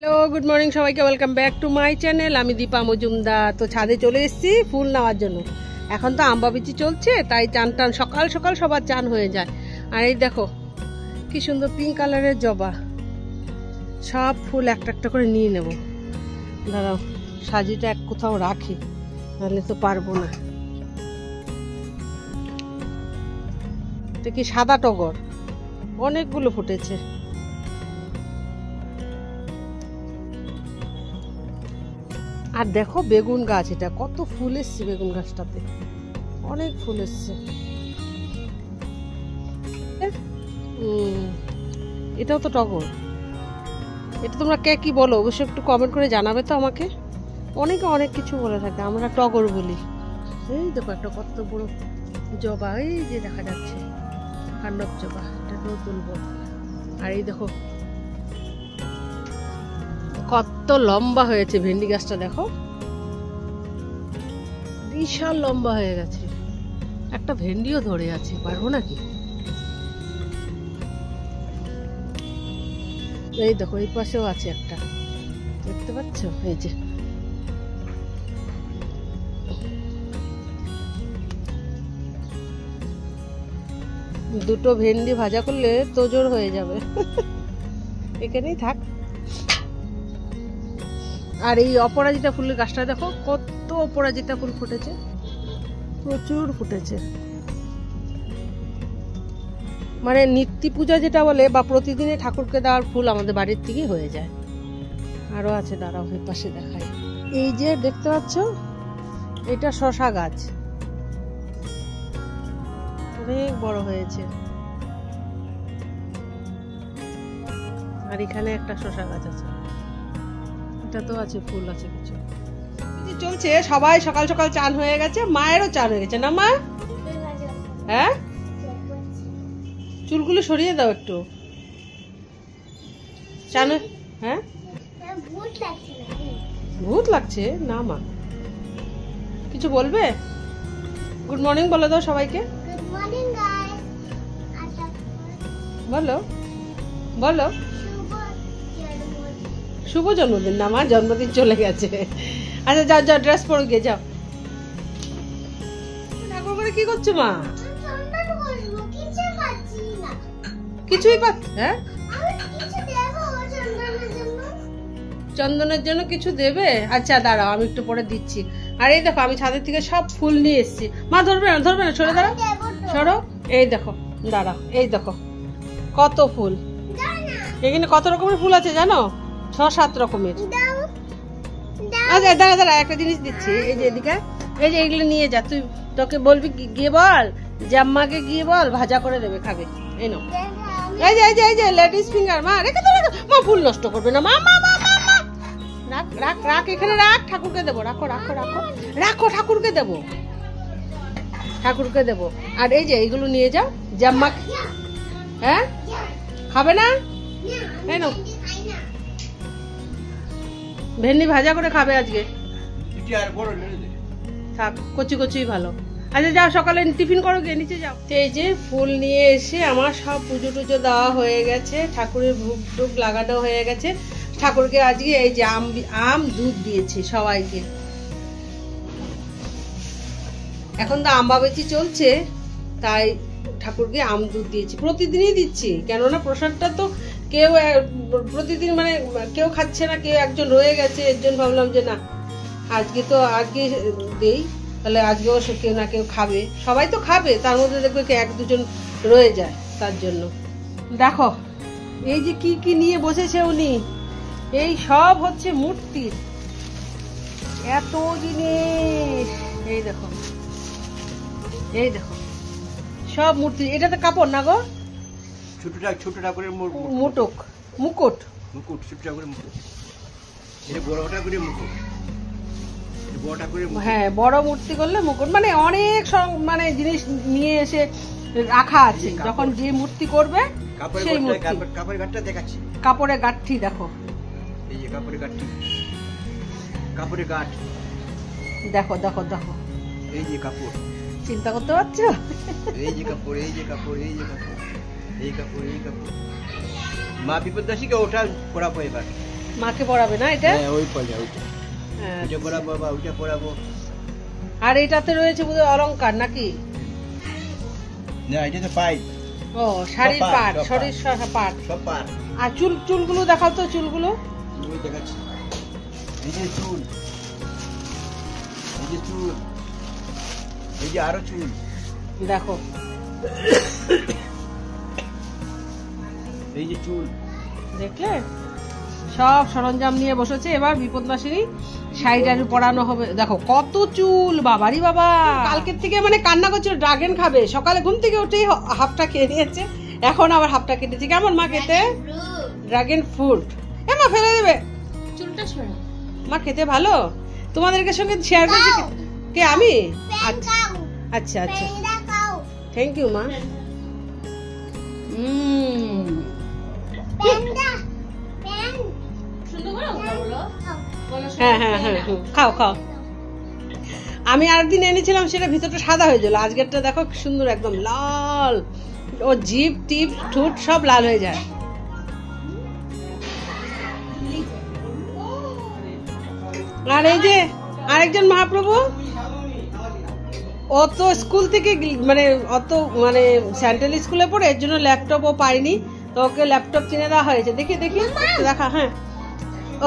Hello, good morning সবাইকে। Welcome back to my channel. আমি দীপা মজুমদার। তো ছাদে চলে এসেছি ফুল নেওয়ার জন্য। এখন তো আমবাবিচি চলছে, তাই চান টান সকাল সকাল সবার চান হয়ে যায়। আর এই দেখো কি সুন্দর পিঙ্ক কালারের জবা। সব ফুল একটা একটা করে নিয়ে নেব। দাঁড়াও, সাজিটা এক কোথাও রাখি, নাহলে তো পারবো না। এটা কি সাদা টগর, অনেকগুলো ফুটেছে। আর দেখো বেগুন গাছ, এটা কত ফুল এসছে বেগুন গাছটাতে, অনেক ফুল এসছে। এটাও তো টগর। এটা তোমরা কে কি বলো অবশ্যই একটু কমেন্ট করে জানাবে তো আমাকে। অনেকে অনেক কিছু বলে থাকে, আমরা টগর বলি। এই দেখো একটা কত বড় জবা, এই যে দেখা যাচ্ছে কাণ্ডব জবা, এটাকেও তুলবো। আর এই দেখো কত লম্বা হয়েছে ভেন্ডি গাছটা, দেখো বিশাল লম্বা হয়ে গেছে। একটা ভেন্ডিও ধরে আছে, পারবো নাকি? এই দেখো এই পাশেও আছে একটা, দেখতে পাচ্ছ? এই যে দুটো ভেন্ডি ভাজা করলে তোজোর হয়ে যাবে। এখানেই থাক। আর এই অপরাজিতা ফুলের গাছটা দেখো কত অপরাজিতা ফুল ফুটেছে, প্রচুর ফুটেছে। মানে নিত্য পূজা যেটা বলে বা প্রতিদিনে ঠাকুরকে দেওয়ার ফুল আমাদের বাড়ির থেকেই হয়ে যায়। আরো আছে, দাঁড়াও এই পাশে দেখাই। এই যে দেখতে পাচ্ছ, এটা শশা গাছ, অনেক বড় হয়েছে। আর এখানে একটা শশা গাছ আছে, এটা তো আছে, ফুল আছে কিছু। চলছে, সবাই সকাল সকাল চান হয়ে গেছে, মায়েরও চান হয়ে গেছে না মা? হ্যাঁ, চুলগুলো সরিয়ে দাও একটু। চান, হ্যাঁ ভূত লাগছে না মা? কিছু বলবে? গুড মর্নিং বলে দাও সবাইকে। বলো বলো। শুভ জন্মদিন না মা, জন্মদিন চলে গেছে। আচ্ছা যাও যাও, ড্রেস পরে গিয়ে যাও। ঠাকুর করে কি করছো মা? কিছুই পাচ্ছি। হ্যাঁ, চন্দনের জন্য কিছু দেবে? আচ্ছা দাঁড়াও, আমি একটু পরে দিচ্ছি। আর এই দেখো আমি ছাদের থেকে সব ফুল নিয়ে এসেছি। মা ধরবে না, ধরবে না, সরে দাঁড়াও, সরো। এই দেখো, দাঁড়াও, এই দেখো কত ফুল। এখানে কত রকমের ফুল আছে জানো? 6-7 রকমের। আচ্ছা দাঁড়া দাঁড়া, একটা জিনিস দিচ্ছি। এই যে এদিকে, এই যে এইগুলো নিয়ে যা। তুই তোকে বলবি গিয়ে বল, জাম্মাকে গিয়ে বল ভাজা করে দেবে, খাবে। এই নাও, এই যে এই যে এই যে লেডিস ফিঙ্গার। মা রেখে তো, রেখে। মা ফুল নষ্ট করবে না মা, মা মা মা মা। রাখ রাখ রাখ, এখানে রাখ, ঠাকুরকে দেবো। রাখো রাখো রাখো রাখো, ঠাকুরকে দেবো, ঠাকুরকে দেবো। আর এই যে এইগুলো নিয়ে যাও জাম্মা। হ্যাঁ, খাবে না? এই নাও, ভেন্ডি ভাজা করে খাবে আজকে। থাক, কচি কচি ভালো। আচ্ছা যাও, সকালে টিফিন করো, গিয়ে নিচে যাও। এই যে ফুল নিয়ে এসে আমার সব পুজো টুজো দেওয়া হয়ে গেছে, ঠাকুরের ভোগ টুক লাগানো হয়ে গেছে। ঠাকুরকে আজকে এই যে আম দুধ দিয়েছি সবাইকে। এখন তো আমবাবিচি চলছে, তাই ঠাকুরকে আম দুধ দিয়েছি। প্রতিদিনই দিচ্ছি, কেননা প্রসাদটা তো কেউ প্রতিদিন মানে কেউ খাচ্ছে না, কেউ একজন রয়ে গেছে, এর জন্য ভাবলাম যে না আজকে তো আজকে দেই, তাহলে আজকেও কেউ না কেউ খাবে। সবাই তো খাবে, তার মধ্যে দেখবে কি 1-2 রয়ে যায়, তার জন্য। দেখো এই যে কি কি নিয়ে বসেছে উনি, এই সব হচ্ছে মূর্তির এত জিনিস। এই দেখো, এই দেখো সব মূর্তি। এটা তো কাপড় না গো, ছোট ঠাকুরের মুটুক, মুকুট, মুকুট, ছোট ঠাকুরের মুকুট। এটা বড় ঠাকুরের মুকুট, বড় ঠাকুরের। হ্যাঁ, বড় মূর্তি করলে মুকুট। মানে অনেক মানে জিনিস নিয়ে এসে রাখা আছে, যখন যে মূর্তি করবে সেই মূর্তি। কাপড়ের গাঁটটা দেখাচ্ছি, কাপড়ের গাঁঠি দেখো, এই যে কাপড়ের গাঁঠি, কাপড়ের গাঁঠ দেখো দেখো দেখো, এই যে কাপড়। চিন্তা করতে পারছো? এই যে কাপড়, এই যে কাপড়, এই যে কাপড়, এই কাপড়, এই কাপড়। মা বিপদাসীকে ওটা পড়াবো এবার। মাকে পড়াবে না এটা? হ্যাঁ ওই পড়ে ওইটা। ওইটা পড়াবো বা ওইটা পড়াবো। আর এটাতে রয়েছে বোধহয় অলংকার নাকি? না এটা তো পাই। ও শাড়ির সব পাট, সব শরীর পাট। সব পাট। আর চুলগুলো দেখাও তো, চুলগুলো। ওই দেখাচ্ছি। এই যে চুল, এই যে চুল, এই যে আরো চুল দেখো, এই যে চুল দেখলে সব সরঞ্জাম নিয়ে বসেছে। এবার বিপদনাশিনী শাড়িটা পরানো হবে। দেখো কত চুল, বাবারি বাবা। কালকের থেকে মানে কান্না করছে, ড্রাগন খাবে। সকালে ঘুম থেকে উঠেই হাফটা খেয়ে নিয়েছে, এখন আবার হাফটা কেটেছে। কেমন মা খেতে? Dragon fruit. মা ফেলে দেবে, চুলটা সরা। মা খেতে ভালো। তোমাদেরকে সঙ্গে শেয়ার করছি। কে? আমি? আচ্ছা আচ্ছা, থ্যাংক ইউ মা। হ্যাঁ হ্যাঁ হ্যাঁ, খাও খাও। আমি আরেকদিন এনেছিলাম, সেটা ভিতরটা সাদা হয়ে গেল। আজকেরটা দেখো কি সুন্দর, একদম লাল। ও জিভ টিপ ঠোঁট সব লাল হয়ে যায়। আর এই যে আরেকজন মহাপ্রভু, ও তো স্কুল থেকে মানে অত মানে সেন্ট্রাল স্কুলে পড়ে, এর জন্য ল্যাপটপও পাইনি, তো ওকে ল্যাপটপ কিনে দেওয়া হয়েছে। দেখি দেখি দেখা। হ্যাঁ,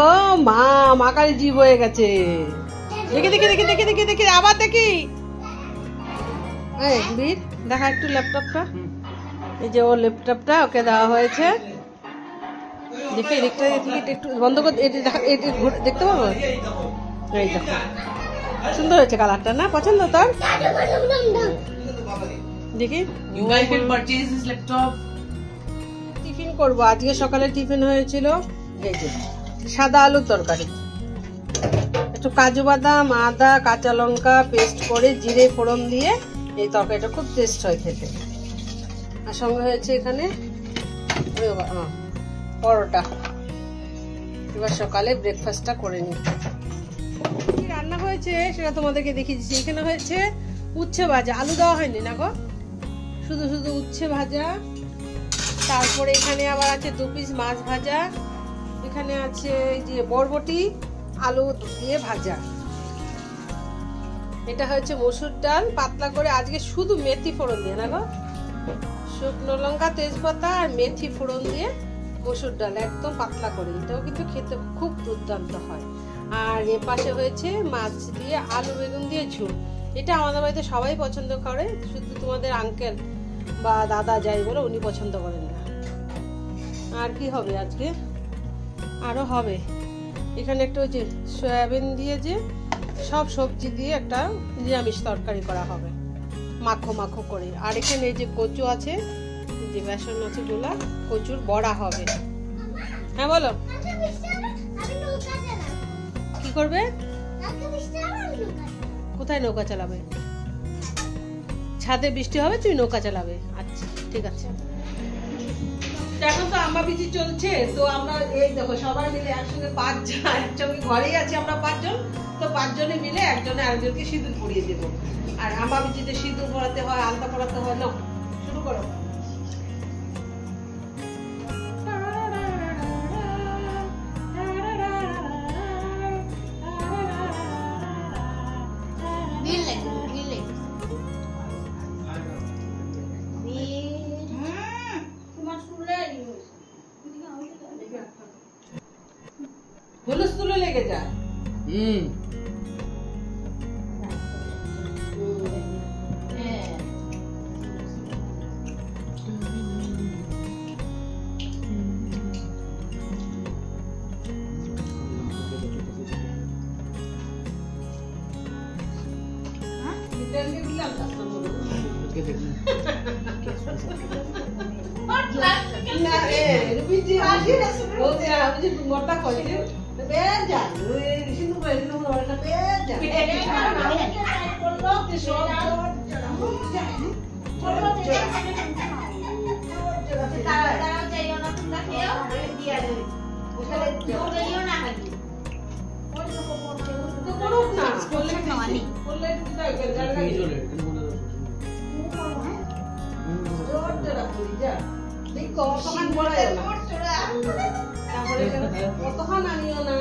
ও মা, মাকারি জীব হয়ে গেছে। দেখি দেখি দেখি দেখি দেখি দেখি আবার দেখি। এই বীর, দেখা একটু ল্যাপটপটা। এই যে ও ল্যাপটপটা ওকে দেওয়া হয়েছে। দেখি এদিকটা একটু বন্ধ করে, দেখতে পাবো? এই দেখো, সুন্দর হয়েছে কালারটা না? পছন্দ তোর? দেখি। You guys can purchase this laptop. Tiffin করবো। আজকে সকালে টিফিন হয়েছিল এই যে সাদা আলুর তরকারি, একটু কাজু বাদাম, আদা, কাঁচা লঙ্কা পেস্ট করে জিরে ফোড়ন দিয়ে এই তরকারিটা খুব টেস্ট হয় খেতে। আর সঙ্গে হয়েছে এখানে পরোটা। এবার সকালে ব্রেকফাস্টটা করে নিই। কি রান্না হয়েছে সেটা তোমাদেরকে দেখিয়ে দিচ্ছি। এখানে হয়েছে উচ্ছে ভাজা, আলু দেওয়া হয়নি না গো, শুধু শুধু উচ্ছে ভাজা। তারপরে এখানে আবার আছে 2 পিস মাছ ভাজা। এখানে আছে এই যে বরবটি আলু দিয়ে ভাজা। এটা হচ্ছে মসুর ডাল পাতলা করে, আজকে শুধু মেথি ফোড়ন দিয়ে না গো, শুকনো লঙ্কা তেজপাতা আর মেথি ফোড়ন দিয়ে মসুর ডাল একদম পাতলা করে। এটাও কিন্তু খেতে খুব দুর্দান্ত হয়। আর এ পাশে হয়েছে মাছ দিয়ে আলু বেগুন দিয়ে ঝোল। এটা আমাদের বাড়িতে সবাই পছন্দ করে, শুধু তোমাদের আঙ্কেল বা দাদা যাই বলে উনি পছন্দ করেন না। আর কি হবে আজকে? আরো হবে এখানে একটা ওই যে সয়াবিন দিয়ে যে সব সবজি দিয়ে একটা নিরামিষ তরকারি করা হবে, মাখো মাখো করে। আর এখানে এই যে কচু আছে, যে বেসন আছে গোলা, কচুর বড়া হবে। হ্যাঁ বলো, কি করবে? কোথায় নৌকা চালাবে? ছাদে বৃষ্টি হবে, তুমি নৌকা চালাবে? আচ্ছা ঠিক আছে। এখন তো আম্বা বিচি চলছে, তো আমরা এই দেখো সবাই মিলে একসঙ্গে 5 জন একসঙ্গে ঘরেই আছি আমরা 5 জন, তো 5 জনে মিলে একজনে আরেকজনকে সিঁদুর পরিয়ে দেবো। আর আম্বা বিচিতে সিঁদুর পরাতে হয়, আলতা পরাতে হয়। না শুরু করো। হুলস্থুল লেগে যায়। তারপরে কতক্ষণ আনিও না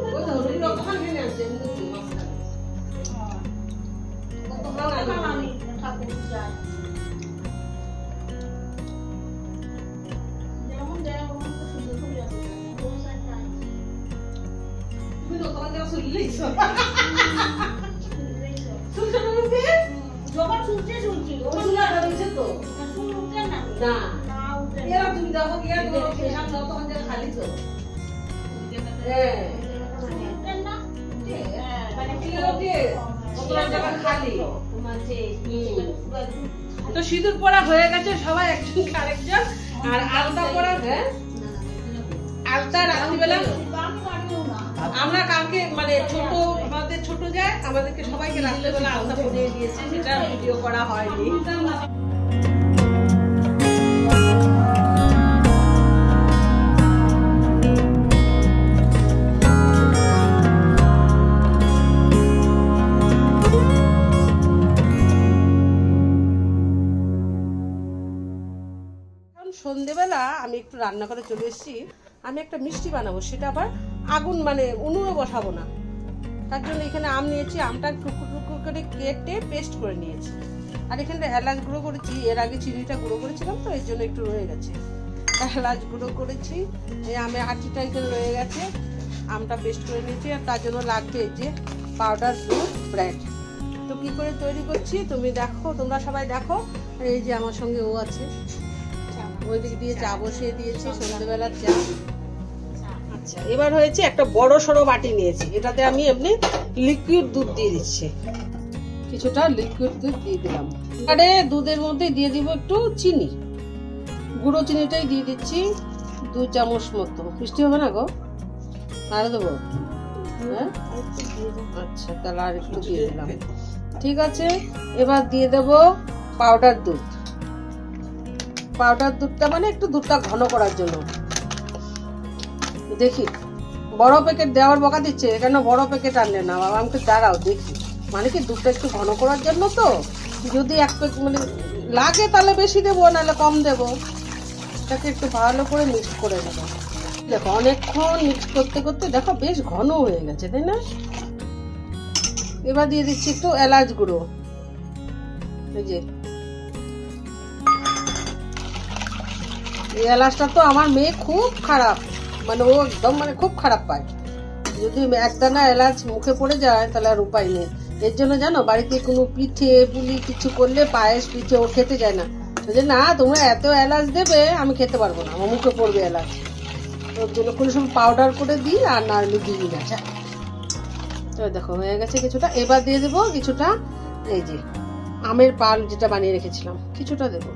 ওই তো রুটি কতক্ষণ কিনে আনছে কতক্ষণ আনি ঠাকুর যায় যেমন দেয় ওরকম সুন্দর করে যাবে তুমি দোকান থেকে শুনলেইছো শুনছো তুমি যখন শুনছি ওগুলা রয়েছে তো শুনতে না না এরা তুমি দেখো কি আর তোমার পেশাব দাও তখন যে খালি তো হ্যাঁ শুনতে না মানে কি লোকে ওগুলা জায়গা খালি তো সিঁদুর পরা হয়ে গেছে সবাই একজন আরেকজন আর আলতা পরা হ্যাঁ আলতা রাত্রিবেলা আমরা কালকে মানে ছোট আমাদের ছোট যায় আমাদেরকে সবাইকে রাত্রিবেলা আলতা পরিয়ে দিয়েছে সেটা ভিডিও করা হয়নি সন্ধ্যেবেলা আমি একটু রান্না করে চলে এসেছি আমি একটা মিষ্টি বানাবো সেটা আবার আগুন মানে উনুনে বসাবো না তার জন্য এখানে আম নিয়েছি আমটা টুকরো টুকরো করে কেটে পেস্ট করে নিয়েছি আর এখানে এলাচ গুঁড়ো করেছি এর আগে চিনিটা গুঁড়ো করেছিলাম তো এর জন্য একটু রয়ে গেছে এলাচ গুঁড়ো করেছি এই আমের আটিটা এখানে রয়ে গেছে আমটা পেস্ট করে নিয়েছি আর তার জন্য লাগবে এই যে পাউডার দুধ ব্রেড তো কি করে তৈরি করছি তুমি দেখো তোমরা সবাই দেখো এই যে আমার সঙ্গে ও আছে ওই দিক দিয়ে চা বসিয়ে দিয়েছি সন্ধ্যেবেলার চা আচ্ছা এবার হয়েছে একটা বড় সড়ো বাটি নিয়েছি এটাতে আমি এমনি লিকুইড দুধ দিয়ে দিচ্ছি কিছুটা লিকুইড দুধ দিয়ে দিলাম আরে দুধের মধ্যে দিয়ে দিব একটু চিনি গুঁড়ো চিনিটাই দিয়ে দিচ্ছি 2 চামচ মতো মিষ্টি হবে না গো আর দেবো হ্যাঁ আচ্ছা তাহলে আর একটু দিয়ে দিলাম ঠিক আছে এবার দিয়ে দেব পাউডার দুধ পাউডার দুধটা মানে একটু দুধটা ঘন করার জন্য দেখি বড় প্যাকেট দেওয়ার বকা দিচ্ছে কেন বড় প্যাকেট আনলে না বাবা আমাকে দাঁড়াও দেখি মানে কি দুধটা একটু ঘন করার জন্য তো যদি এক প্যাকেট মানে লাগে তাহলে বেশি দেবো নাহলে কম দেবো এটাকে একটু ভালো করে মিক্স করে দেবো দেখো অনেকক্ষণ মিক্স করতে করতে দেখো বেশ ঘন হয়ে গেছে তাই না এবার দিয়ে দিচ্ছি একটু এলাচ গুঁড়ো এই যে এই এলাচটা তো আমার মেয়ে খুব খারাপ মানে ও একদম মানে খুব খারাপ পায় যদি একদানা এলাচ মুখে পড়ে যায় তাহলে আর উপায় নেই এর জন্য জানো বাড়িতে কোনো পিঠে পুলি কিছু করলে পায়েস পিঠে ও খেতে যায় না যে না তোমরা এত এলাচ দেবে আমি খেতে পারবো না আমার মুখে পড়বে এলাচ ওর জন্য কোনো সময় পাউডার করে দিই আর নাড়লে দিই না তো দেখো হয়ে গেছে কিছুটা এবার দিয়ে দেবো কিছুটা এই যে আমের পাল যেটা বানিয়ে রেখেছিলাম কিছুটা দেবো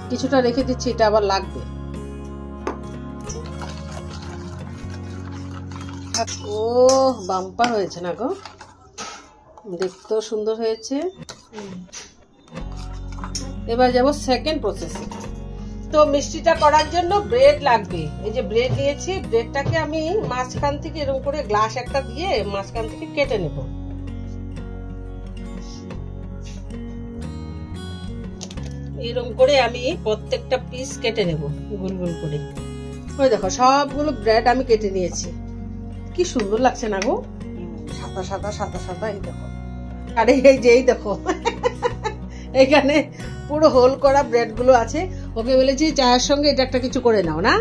কিছুটা রেখে দিচ্ছি এটা আবার লাগবে ও বাম্পার হয়েছে না গো দেখতেও সুন্দর হয়েছে এবার যাব সেকেন্ড প্রসেসে তো মিষ্টিটা করার জন্য ব্রেড লাগবে এই যে ব্রেড নিয়েছি ব্রেডটাকে আমি মাঝখান থেকে এরকম করে গ্লাস একটা দিয়ে মাঝখান থেকে কেটে নেব এরকম করে আমি প্রত্যেকটা পিস কেটে নেব গোল গোল করে ওই দেখো সবগুলো ব্রেড আমি কেটে নিয়েছি কি সুন্দর লাগছে না গো সাদা সাদা সাদা সাদা এই দেখো আরে এই যে এই দেখো এখানে পুরো হোল করা ব্রেড গুলো আছে ওকে বলেছি চায়ের সঙ্গে এটা একটা কিছু করে নাও না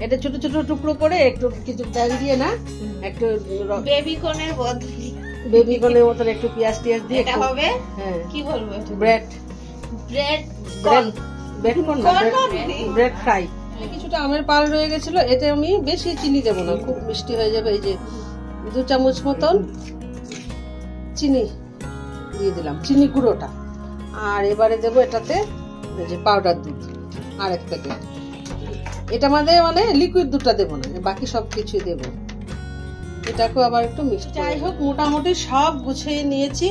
এটা ছোট ছোট টুকরো করে একটু কিছু তেল দিয়ে না একটু বেবিকর্নের বদলে বেবিকর্নের মতন একটু পেঁয়াজ টিয়াজ দিয়ে এটা হবে হ্যাঁ কি বলবো ব্রেড ব্রেড ব্রেড কর্ন না ব্রেড ফ্রাই কিছুটা আমের পাল রয়ে গেছিল এতে আমি বেশি চিনি দেবো না খুব মিষ্টি হয়ে যাবে এই যে 2 চামচ মতন চিনি দিয়ে দিলাম চিনি গুঁড়োটা আর এবারে দেবো এটাতে এই যে পাউডার দুধ আর এক প্যাকেট এটা মানে লিকুইড দুধটা দেবো না বাকি সব কিছুই দেবো এটাকেও আবার একটু মিষ্টি যাই হোক মোটামুটি সব গুছিয়ে নিয়েছি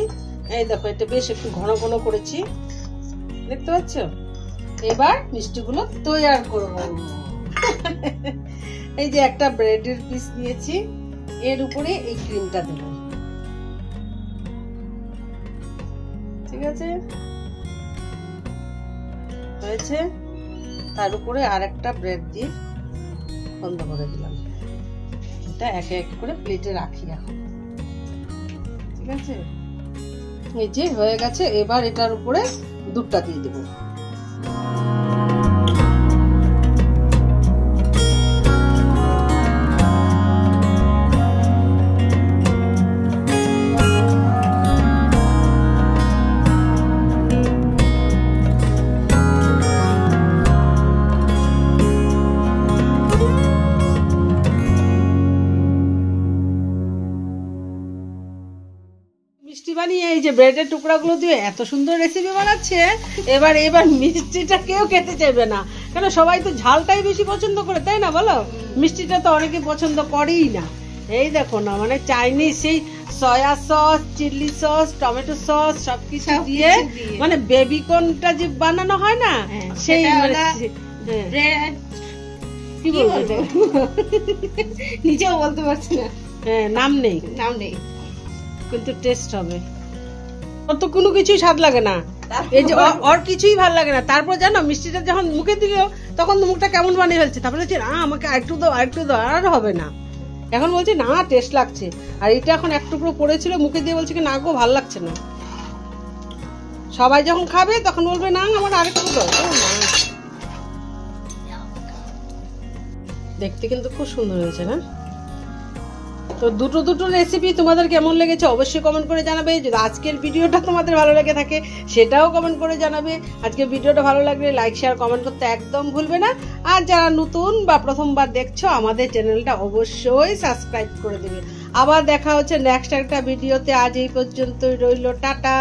এই দেখো এটা বেশ একটু ঘন ঘন করেছি দেখতে পাচ্ছ এবার মিষ্টিগুলো তৈরি করব এই যে একটা ব্রেডের পিস নিয়েছি এর উপরে এই ক্রিমটা দেব ঠিক আছে, হয়েছে। তার উপরে আর একটা ব্রেড দিয়ে বন্ধ করে দিলাম। এটা একে এক করে প্লেটে রাখি এখন, ঠিক আছে। এই যে হয়ে গেছে, এবার এটার উপরে দুধটা দিয়ে দেবো। মিষ্টি বানিয়ে এই যে ব্রেডের টুকরাগুলো দিয়ে এত সুন্দর রেসিপি বানাচ্ছে। এবার মিষ্টিটা কেউ খেতে চাইবে না, কেন সবাই তো ঝালটাই বেশি পছন্দ করে, তাই না বলো? মিষ্টিটা তো অনেকে পছন্দ করেই না। এই দেখো না, মানে চাইনিজ সেই soya sauce, chilli sauce, tomato sauce সবকিছু দিয়ে মানে বেবিকর্নটা যে বানানো হয় না, সেই ব্রেড কি বলবো নিজেও বলতে পারছি না, হ্যাঁ নাম নেই, কিন্তু টেস্ট হবে। ওর তো কোনো কিছুই স্বাদ লাগে না, এই যে ওর কিছুই ভালো লাগে না। তারপর জানো মিষ্টিটা যখন মুখে দিল তখন মুখটা কেমন বানিয়ে ফেলছে, তারপরে বলছে না আমাকে আরেকটু দাও, আরেকটু দাও, আর হবে না। এখন বলছে না টেস্ট লাগছে। আর এটা এখন এক টুকরো পড়েছিল, মুখে দিয়ে বলছে কি না গো ভালো লাগছে না। সবাই যখন খাবে তখন বলবে না আমার আরেকটু দাও। দেখতে কিন্তু খুব সুন্দর হয়েছে না? তো দুটো রেসিপি তোমাদের কেমন লেগেছে অবশ্যই কমেন্ট করে জানাবে। যদি আজকের ভিডিওটা তোমাদের ভালো লেগে থাকে সেটাও কমেন্ট করে জানাবে। আজকের ভিডিওটা ভালো লাগলে লাইক শেয়ার কমেন্ট করতে একদম ভুলবে না। আর যারা নতুন বা প্রথমবার দেখছো আমাদের চ্যানেলটা অবশ্যই সাবস্ক্রাইব করে দেবে। আবার দেখা হচ্ছে নেক্সট একটা ভিডিওতে। আজ এই পর্যন্তই রইল, টাটা।